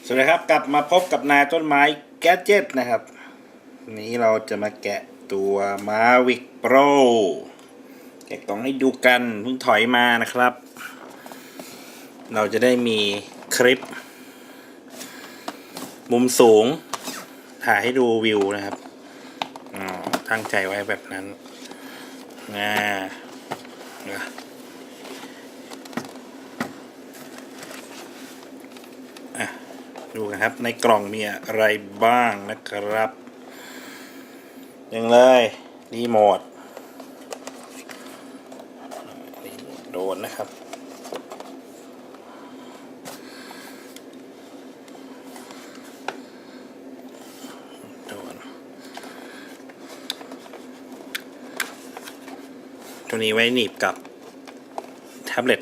สวัสดีครับกลับมาพบกับนายต้นไม้แกดเจ็ตนะครับวันนี้เราจะมาแกะตัว Mavic Pro แกะกล่องให้ดูกันเพิ่งถอยมานะครับเราจะได้มีคลิปมุมสูงถ่ายให้ดูวิวนะครับตั้งใจไว้แบบนั้นดูกันครับในกล่องมีอะไรบ้างนะครับยังเลยรีโมทโดนนะครับโดนตัวนี้ไว้หนีบกับแท็บเล็ต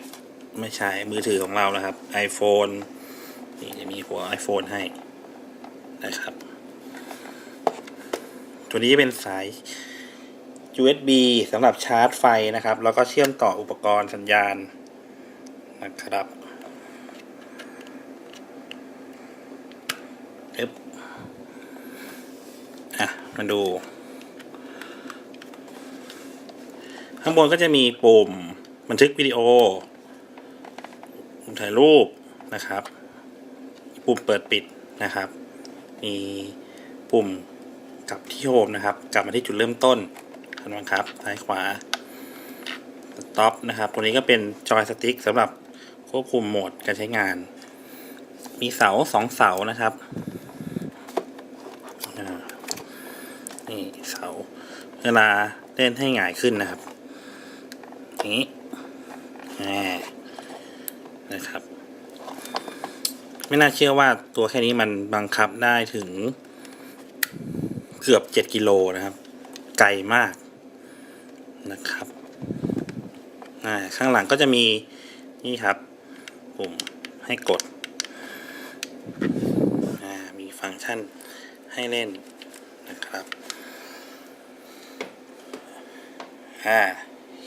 ไม่ใช่มือถือของเรานะครับ iPhoneนี่จะมีหัว iPhone ให้นะครับตัวนี้เป็นสาย USB สำหรับชาร์จไฟนะครับแล้วก็เชื่อมต่ออุปกรณ์สัญญาณนะครับมาดูข้างบนก็จะมีปุ่มบันทึกวิดีโอปุ่มถ่ายรูปนะครับปุ่มเปิดปิดนะครับมีปุ่มกลับที่โฮมนะครับกลับมาที่จุดเริ่มต้นครับซ้ายขวาสต็อปนะครับตัวนี้ก็เป็นจอยสติ๊กสำหรับควบคุมโหมดการใช้งานมีเสา2เสานะครับนี่เสาเวลาเล่นให้ง่ายขึ้นนะครับนี้นะครับไม่น่าเชื่อว่าตัวแค่นี้มันบังคับได้ถึงเกือบ7 กิโลนะครับไกลมากนะครับข้างหลังก็จะมีนี่ครับปุ่มให้กดมีฟังก์ชันให้เล่นนะครับ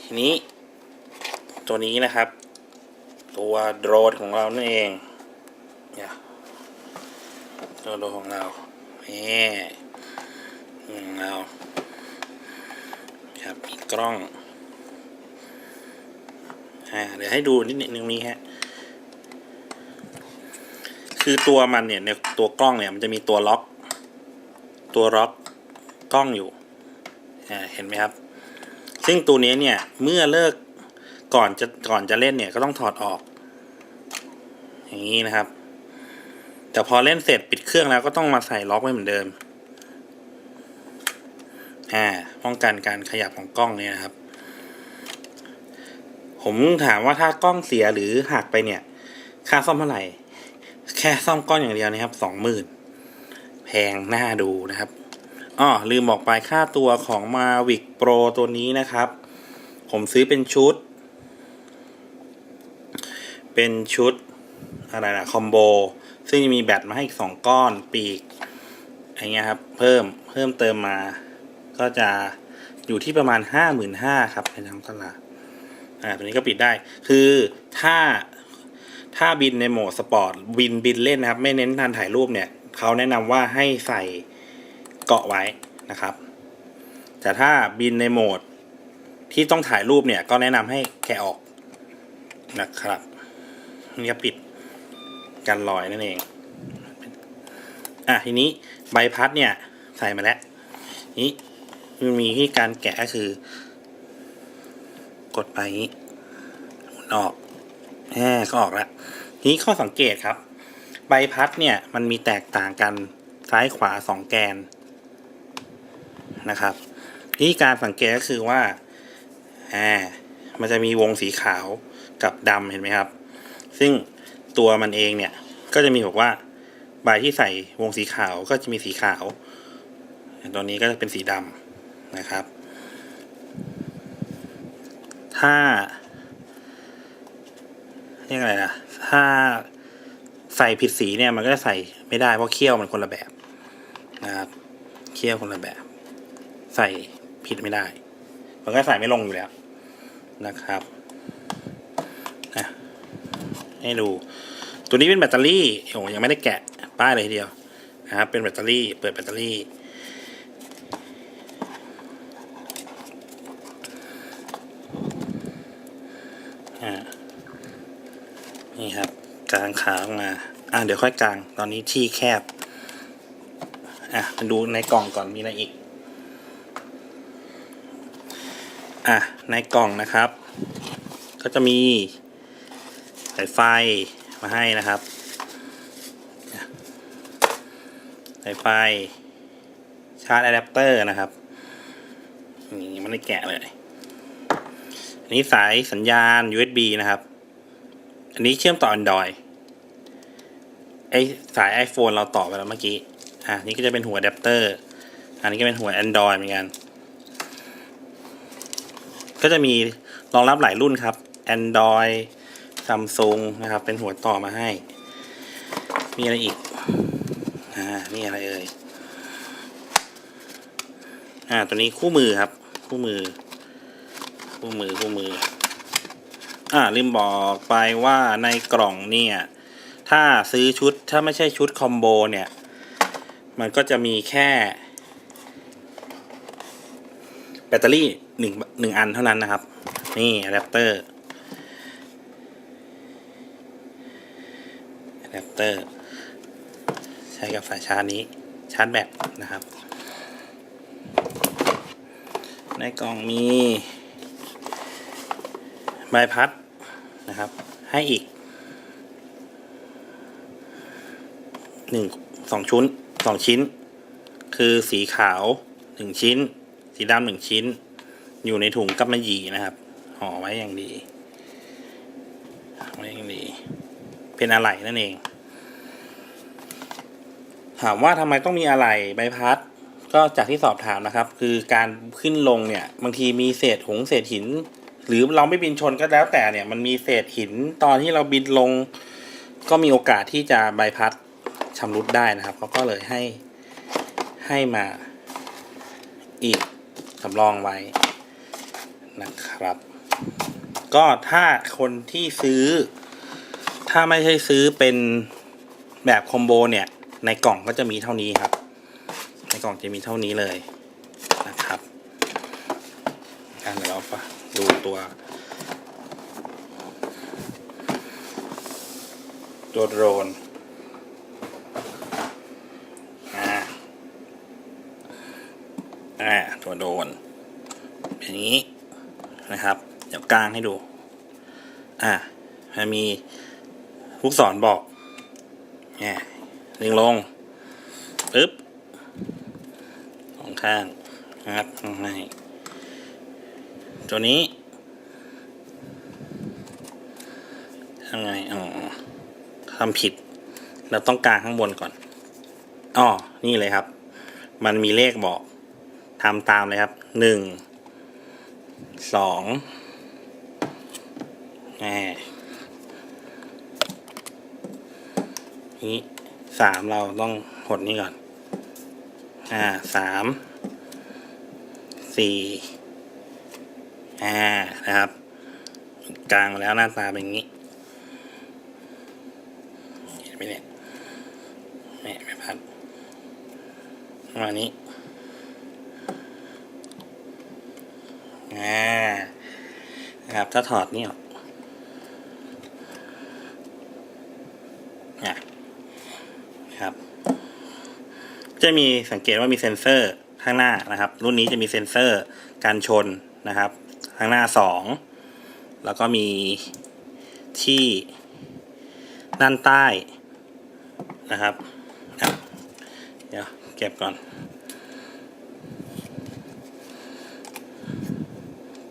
ทีนี้ตัวนี้นะครับตัวโดรนของเรานั่นเองตัวโดรนของเราครับมีกล้องเดี๋ยวให้ดูนิดนึงนี้ฮะคือตัวมันเนี่ยในตัวกล้องเนี่ยมันจะมีตัวล็อกกล้องอยู่เห็นไหมครับซึ่งตัวนี้เนี่ยเมื่อเลิกก่อนจะเล่นเนี่ยก็ต้องถอดออกอย่างนี้นะครับแต่พอเล่นเสร็จปิดเครื่องแล้วก็ต้องมาใส่ล็อกไว้เหมือนเดิมป้องกันการขยับของกล้องเนี่ยนะครับผมถามว่าถ้ากล้องเสียหรือหักไปเนี่ยค่าซ่อมเท่าไหร่แค่ซ่อมกล้องอย่างเดียวนะครับ20,000แพงน่าดูนะครับลืมบอกไปค่าตัวของ Mavic Pro ตัวนี้นะครับผมซื้อเป็นชุดอะไรนะคอมโบซึ่งมีแบตมาให้อีก2 ก้อนปีกอย่างเงี้ยครับเพิ่มเติมมาก็จะอยู่ที่ประมาณ 55,000 ครับในทางตลาดตัวนี้ก็ปิดได้คือถ้าบินในโหมดสปอร์ตบินเล่นนะครับไม่เน้นการถ่ายรูปเนี่ยเขาแนะนำว่าให้ใส่เกาะไว้นะครับแต่ถ้าบินในโหมดที่ต้องถ่ายรูปเนี่ยก็แนะนำให้แกะออกนะครับนี่ก็ปิดกันรอยนั่นเองทีนี้ใบพัดเนี่ยใส่มาแล้วนี้มันมีที่การแกะก็คือกดไปนี้หมุนออกก็ออกแล้วทีนี้ข้อสังเกตครับใบพัดเนี่ยมันมีแตกต่างกันซ้ายขวา2 แกนนะครับที่การสังเกตก็คือว่ามันจะมีวงสีขาวกับดำเห็นไหมครับซึ่งตัวมันเองเนี่ยก็จะมีบอกว่าใบที่ใส่วงสีขาวก็จะมีสีขาวตัวนี้ก็จะเป็นสีดำนะครับถ้าเรียกอะไรนะถ้าใส่ผิดสีเนี่ยมันก็จะใส่ไม่ได้เพราะเขี้ยวมันคนละแบบนะครับเขี้ยวคนละแบบใส่ผิดไม่ได้มันก็ใส่ไม่ลงอยู่แล้วนะครับให้ดูตัวนี้เป็นแบตเตอรี่ยังไม่ได้แกะ ป้ายเลยทีเดียวนะครับเป็นแบตเตอรี่เปิดแบตเตอรี่นี่ครับกางขาออกมาเดี๋ยวค่อยกางตอนนี้ที่แคบมาดูในกล่องก่อนมีอะไรอีกในกล่องนะครับก็จะมีสายไฟมาให้นะครับสายไฟชาร์จอะแดปเตอร์นะครับนี่มันได้แกะเลยอันนี้สายสัญญาณ USB นะครับอันนี้เชื่อมต่อ Android สาย iPhone เราต่อไปแล้วเมื่อกี้นี่ก็จะเป็นหัวอะแดปเตอร์อันนี้ก็เป็นหัว Android เหมือนกันก็จะมีรองรับหลายรุ่นครับ Android Samsung นะครับเป็นหัวต่อมาให้มีอะไรอีกนี่อะไรเอ่ยตัวนี้คู่มือครับคู่มือลืมบอกไปว่าในกล่องเนี่ยถ้าซื้อชุดถ้าไม่ใช่ชุดคอมโบเนี่ยมันก็จะมีแค่แบตเตอรี่หนึ่งอันเท่านั้นนะครับนี่อะแดปเตอร์ใช้กับสายชาร์จนี้ชาร์จแบตนะครับในกล่องมีใบพัดนะครับให้อีก2 ชิ้นคือสีขาว1ชิ้นสีดำ1ชิ้นอยู่ในถุงกำมะหยี่นะครับห่อไว้อย่างดีเป็นอะไหล่นั่นเองถามว่าทำไมต้องมีอะไหล่ใบพัดก็จากที่สอบถามนะครับคือการขึ้นลงเนี่ยบางทีมีเศษหินหรือเราไม่บินชนก็แล้วแต่เนี่ยมันมีเศษหินตอนที่เราบินลงก็มีโอกาสที่จะใบพัดชำรุดได้นะครับเขาก็เลยให้มาอีกสำรองไว้นะครับก็ถ้าคนที่ซื้อถ้าไม่ใช่ซื้อเป็นแบบคอมโบเนี่ยในกล่องก็จะมีเท่านี้ครับในกล่องจะมีเท่านี้เลยนะครับเดี๋ยวเราดูตัวโดรนตัวโดรนอย่างนี้นะครับเดี๋ยวกางให้ดูมันมีลูกศรบอกดึงลงปึ๊บสองข้างนะครับให้ตัวนี้ทำไงทำผิดเราต้องกางข้างบนก่อนนี่เลยครับมันมีเลขบอกทำตามเลยครับ1 2นี้3เราต้องหดนี่ก่อน3 4นะครับกลางแล้วหน้าตาเป็นอย่างนี้เห็นไหมเนี่ยไม่พัดประมาณนี้นะครับถ้าถอดนี่ออกนะครับจะมีสังเกตว่ามีเซ็นเซอร์ข้างหน้านะครับรุ่นนี้จะมีเซ็นเซอร์การชนนะครับข้างหน้า2แล้วก็มีที่ด้านใต้นะครับเดี๋ยวเก็บก่อน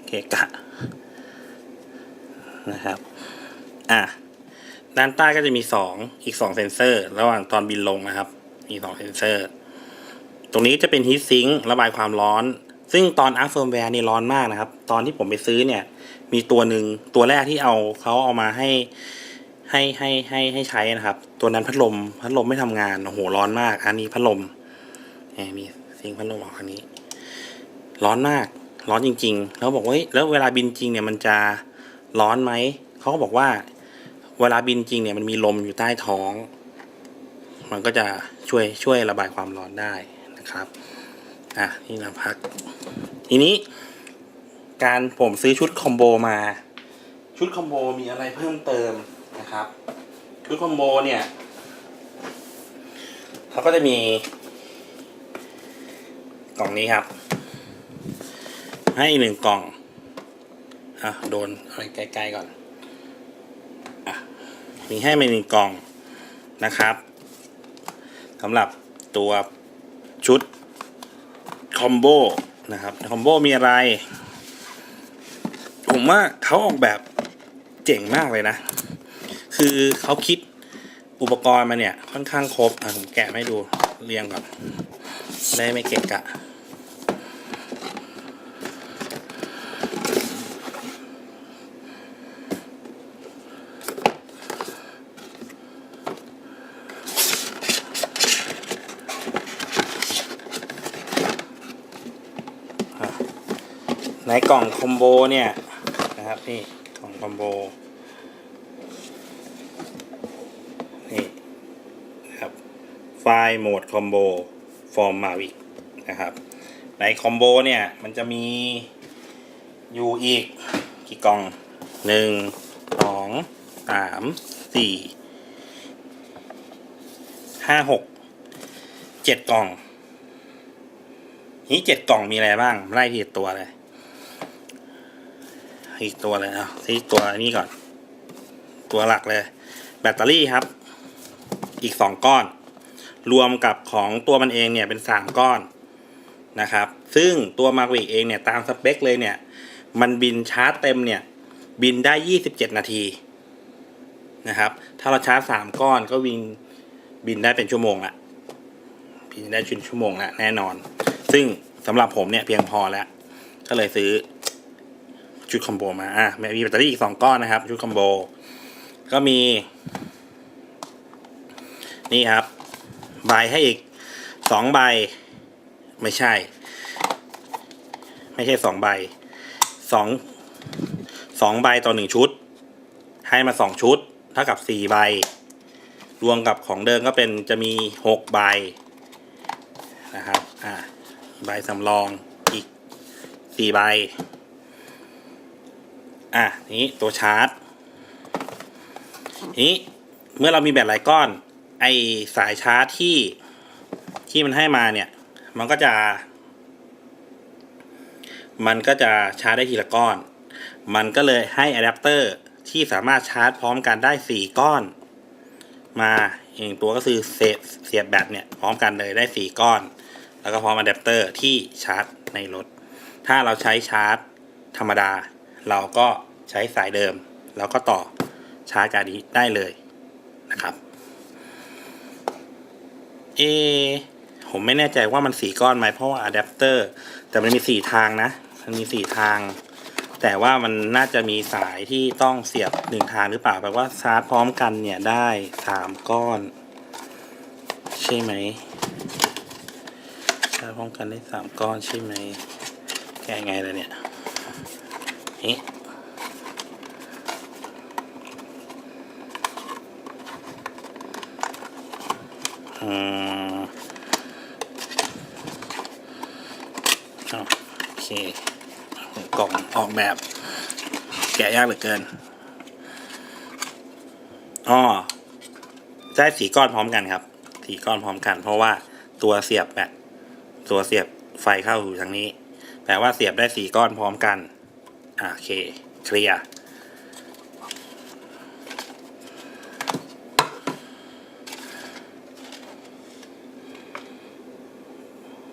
เกะกะนะครับด้านใต้ก็จะมีอีก2เซ็นเซอร์ระหว่างตอนบินลงนะครับมี2เซ็นเซอร์ตรงนี้จะเป็นฮีทซิงค์ระบายความร้อนซึ่งตอนอัพเฟิร์มแวร์นี่ร้อนมากนะครับตอนที่ผมไปซื้อเนี่ยมีตัวแรกที่เขาเอามาให้ใช้นะครับตัวนั้นพัดลมไม่ทำงานโอ้โหร้อนมากอันนี้พัดลมมีซิงค์พัดลมออกอันนี้ร้อนมากร้อนจริงๆแล้วบอกว่าแล้วเวลาบินจริงเนี่ยมันจะร้อนไหมเขาก็บอกว่าเวลาบินจริงเนี่ยมันมีลมอยู่ใต้ท้อง มันก็จะช่วยระบายความร้อนได้นะครับนี่เราพักทีนี้การผมซื้อชุดคอมโบมาชุดคอมโบมีอะไรเพิ่มเติมนะครับชุดคอมโบเนี่ยเขาก็จะมีกล่องนี้ครับให้1 กล่องโดนอะไรใกล้ๆก่อนมีให้มา1 กล่องนะครับสำหรับตัวชุดคอมโบนะครับคอมโบมีอะไรผมว่าเขาออกแบบเจ๋งมากเลยนะคือเขาคิดอุปกรณ์มาเนี่ยค่อนข้างครบผมแกะให้ดูเรียงก่อนได้ไม่เกะกะในกล่องคอมโบเนี่ยนะครับนี่กล่องคอมโบนี่นะครับไฟล์โหมดคอมโบฟอร์มมาวิกนะครับในคอมโบเนี่ยมันจะมีอยู่อีกกี่กล่อง1 2 3 4 5 6 7 กล่องนี้7 กล่องมีอะไรบ้างไล่ทีละตัวเลยอีกตัวเลยที่ตัวนี้ก่อนตัวหลักเลยแบตเตอรี่ครับอีก2 ก้อนรวมกับของตัวมันเองเนี่ยเป็น3 ก้อนนะครับซึ่งตัวมาวิกเองเนี่ยตามสเปคเลยเนี่ยมันบินชาร์จเต็มเนี่ยบินได้27 นาทีนะครับถ้าเราชาร์จ3 ก้อนก็บินได้เป็นชั่วโมงละบินได้ชั่วโมงละแน่นอนซึ่งสำหรับผมเนี่ยเพียงพอแล้วก็เลยซื้อชุดคอมโบมามีแบตเตอรี่อีก2 ก้อนนะครับชุดคอมโบก็มีนี่ครับใบให้อีก2 ใบไม่ใช่2 ใบ2ใบต่อ1 ชุดให้มา2 ชุดเท่ากับ4 ใบรวมกับของเดิมก็เป็นจะมี6 ใบนะครับใบสำรองอีก4 ใบนี้ตัวชาร์จนี้เมื่อเรามีแบตหลายก้อนไอสายชาร์จที่มันให้มาเนี่ยมันก็จะชาร์จได้ทีละก้อนมันก็เลยให้อะแดปเตอร์ที่สามารถชาร์จพร้อมกันได้4 ก้อนมาอีกตัวก็คือเสียบแบตเนี่ยพร้อมกันเลยได้4 ก้อนแล้วก็พร้อมอะแดปเตอร์ที่ชาร์จในรถถ้าเราใช้ชาร์จธรรมดาเราก็ใช้สายเดิมแล้วก็ต่อชาร์จการนี้ได้เลยนะครับผมไม่แน่ใจว่ามัน4 ก้อนไหมเพราะว่าอะแดปเตอร์แต่มันมี4 ทางนะมันมี4 ทางแต่ว่ามันน่าจะมีสายที่ต้องเสียบ1 ทางหรือเปล่าแปลว่าชาร์จพร้อมกันเนี่ยได้3 ก้อนใช่ไหมชาร์จพร้อมกันได้3 ก้อนใช่ไหมแก้ไงล่ะเนี่ยนี่โอเคกล่องออกแบบแกะยากเหลือเกินได้4 ก้อนพร้อมกันครับ4 ก้อนพร้อมกันเพราะว่าตัวเสียบแบตตัวเสียบไฟเข้าอยู่ทางนี้แปลว่าเสียบได้4 ก้อนพร้อมกันโอเคเคลียร์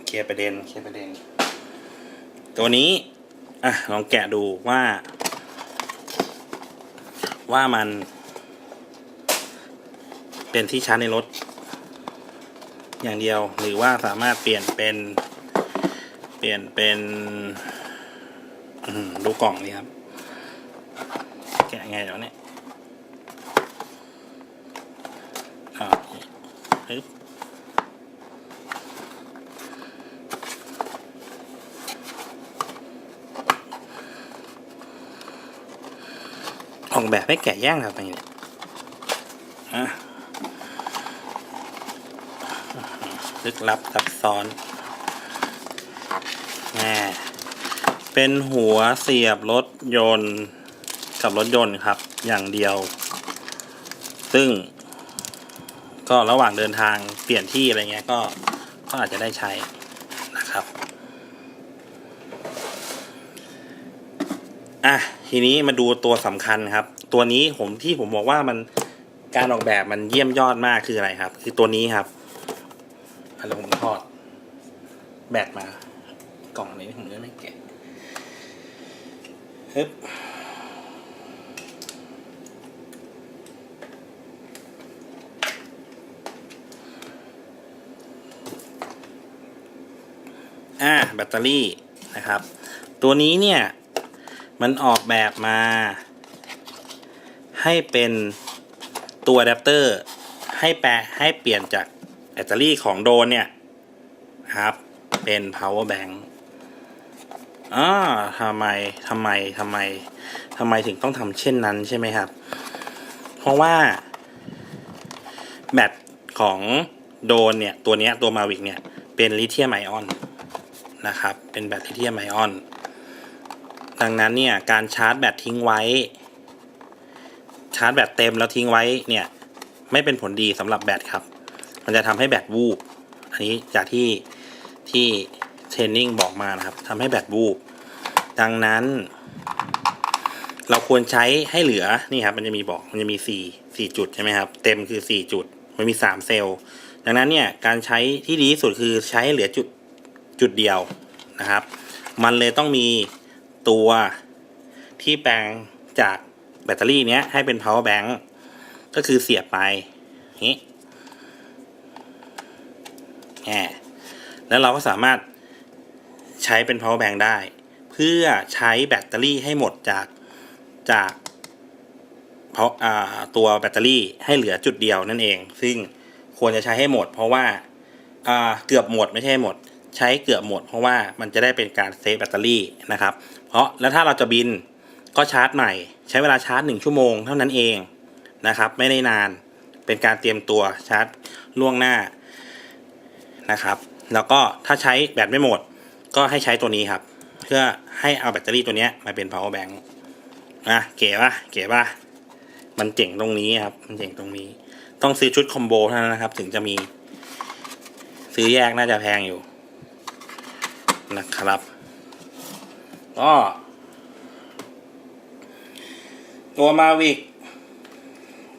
เคลียร์ประเด็นตัวนี้ลองแกะดูว่ามันเป็นที่ชาร์จในรถอย่างเดียวหรือว่าสามารถเปลี่ยนเป็นดูกล่องนี่ครับแกะไงเดี๋ยวนี้ออกแบบให้แกะแย่งครับอย่างนี้ ลึกลับซับซ้อนเป็นหัวเสียบรถยนต์กับรถยนต์ครับอย่างเดียวซึ่งก็ระหว่างเดินทางเปลี่ยนที่อะไรเงี้ยก็อาจจะได้ใช้นะครับทีนี้มาดูตัวสำคัญครับตัวนี้ที่ผมบอกว่ามันการออกแบบมันเยี่ยมยอดมากคืออะไรครับคือตัวนี้ครับแล้วผมทอดแบตมากล่องนี้ผมจะไม่แกะฮึบแบตเตอรี่นะครับตัวนี้เนี่ยมันออกแบบมาให้เป็นตัวอะแดปเตอร์ให้เปลี่ยนจากแบตเตอรี่ของโดรนเนี่ยครับเป็น power bank ทำไมถึงต้องทำเช่นนั้นใช่ไหมครับเพราะว่าแบตของโดรนเนี่ยตัวมาวิกเนี่ยเป็นลิเธียมไอออนนะครับเป็นแบตลิเธียมไอออนดังนั้นเนี่ยการชาร์จแบตทิ้งไว้ชาร์จแบตเต็มแล้วทิ้งไว้เนี่ยไม่เป็นผลดีสำหรับแบตครับมันจะทำให้แบตวูบอันนี้จากที่เทรนนิ่งบอกมานะครับทำให้แบตวูบดังนั้นเราควรใช้ให้เหลือนี่ครับมันจะมี4จุดใช่ไหมครับเต็มคือ4จุดมันมี3เซลล์ดังนั้นเนี่ยการใช้ที่ดีที่สุดคือใช้ให้เหลือจุดเดียวนะครับมันเลยต้องมีตัวที่แปลงจากแบตเตอรี่เนี้ยให้เป็น power bank ก็คือเสียบไปนี้แล้วเราก็สามารถใช้เป็น power bank ได้เพื่อใช้แบตเตอรี่ให้หมดจากตัวแบตเตอรี่ให้เหลือจุดเดียวนั่นเองซึ่งควรจะใช้ให้หมดเพราะว่าเกือบหมดไม่ใช่หมดใช้เกือบหมดเพราะว่ามันจะได้เป็นการเซฟแบตเตอรี่นะครับแล้วถ้าเราจะบินก็ชาร์จใหม่ใช้เวลาชาร์จ1 ชั่วโมงเท่านั้นเองนะครับไม่ได้นานเป็นการเตรียมตัวชาร์จล่วงหน้านะครับแล้วก็ถ้าใช้แบตไม่หมดก็ให้ใช้ตัวนี้ครับเพื่อให้เอาแบตเตอรี่ตัวนี้มาเป็น power bank เก๋ป่ะมันเจ๋งตรงนี้ครับมันเจ๋งตรงนี้ต้องซื้อชุดคอมโบเท่านั้นนะครับถึงจะมีซื้อแยกน่าจะแพงอยู่นะครับก็ตัว Mavic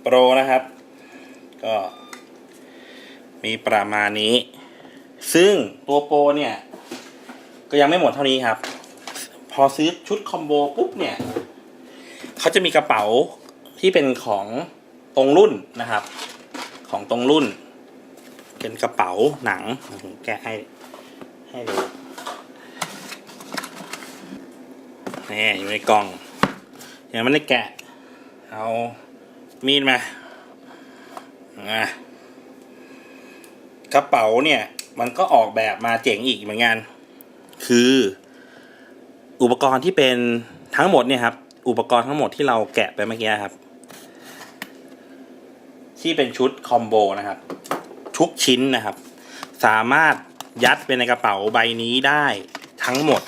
Pro นะครับก็มีประมาณนี้ซึ่งตัวโปรเนี่ยก็ยังไม่หมดเท่านี้ครับพอซื้อชุดคอมโบปุ๊บเนี่ยเขาจะมีกระเป๋าที่เป็นของตรงรุ่นนะครับของตรงรุ่นเป็นกระเป๋าหนังผมแกะให้ดูนี่อยู่ในกล่องยังไม่ได้แกะเอามีดมากระเป๋าเนี่ยมันก็ออกแบบมาเจ๋งอีกเหมือนกันคืออุปกรณ์ที่เป็นทั้งหมดเนี่ยครับอุปกรณ์ทั้งหมดที่เราแกะไปเมื่อกี้ครับที่เป็นชุดคอมโบนะครับทุกชิ้นนะครับสามารถยัดไปในกระเป๋าใบนี้ได้ทั้งหมด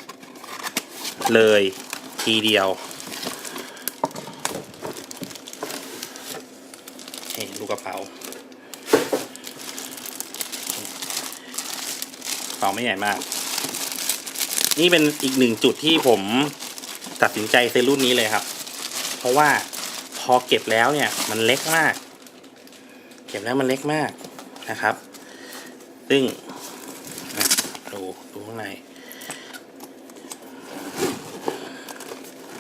เลยทีเดียวนี่ดูกระเป๋าไม่ใหญ่มากนี่เป็นอีกหนึ่งจุดที่ผมตัดสินใจซื้อรุ่นนี้เลยครับเพราะว่าพอเก็บแล้วเนี่ยมันเล็กมากนะครับซึ่งดูข้างใน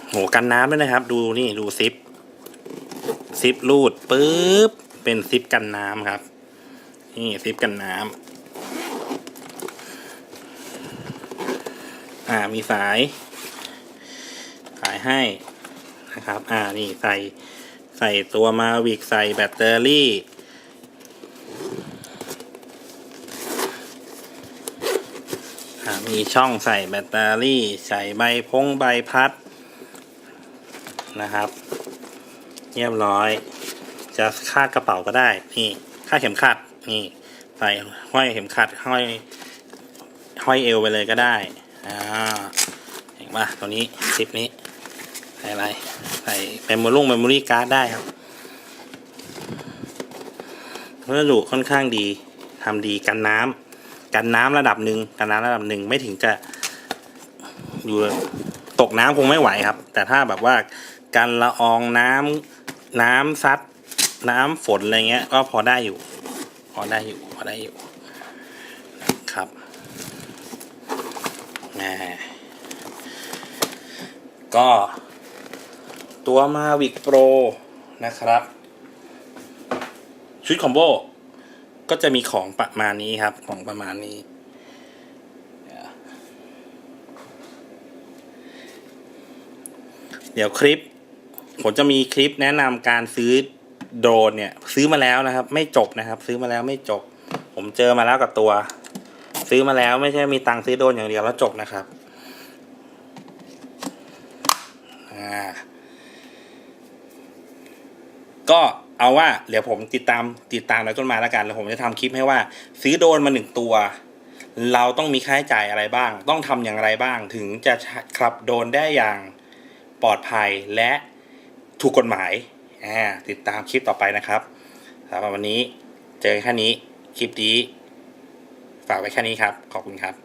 โหกันน้ำด้วยนะครับดูนี่ดูซิปรูดปึ๊บเป็นซิปกันน้ำครับนี่ซิปกันน้ำมีสายให้นะครับนี่ใส่ตัวมาวิกใส่แบตเตอรี่มีช่องใส่แบตเตอรี่ใส่ใบพัดนะครับเรียบร้อยจะคาดกระเป๋าก็ได้นี่คาดเข็มขัดนี่ ใส่ห้อยเข็มขัดห้อยเอวไปเลยก็ได้เห็นป่ะตัวนี้คลิปนี้ใส่อะไรใส่เมมโมรี่การ์ดได้ครับวัสดุค่อนข้างดีทำดีกันน้ำระดับหนึ่งไม่ถึงจะอยู่ตกน้ำคงไม่ไหวครับแต่ถ้าแบบว่ากันละอองน้ำซัดน้ำฝนอะไรเงี้ยก็พอได้อยู่ครับก็ตัว Mavic Pro นะครับชุดคอมโบก็จะมีของประมาณนี้ครับของประมาณนี้เดี๋ยวคลิปผมจะมีคลิปแนะนำการซื้อโดรนเนี่ยซื้อมาแล้วนะครับไม่จบนะครับซื้อมาแล้วไม่จบผมเจอมาแล้วกับตัวซื้อมาแล้วไม่ใช่มีตังค์ซื้อโดรนอย่างเดียวแล้วจบนะครับก็เอาว่าเดี๋ยวผมติดตามแล้วต้นมาแล้วกันแล้วผมจะทำคลิปให้ว่าซื้อโดรนมา1 ตัวเราต้องมีค่าใช้จ่ายอะไรบ้างต้องทำอย่างไรบ้างถึงจะขับโดรนได้อย่างปลอดภัยและถูกกฎหมายติดตามคลิปต่อไปนะครับสำหรับวันนี้เจอแค่นี้คลิปนี้ฝากไว้แค่นี้ครับขอบคุณครับ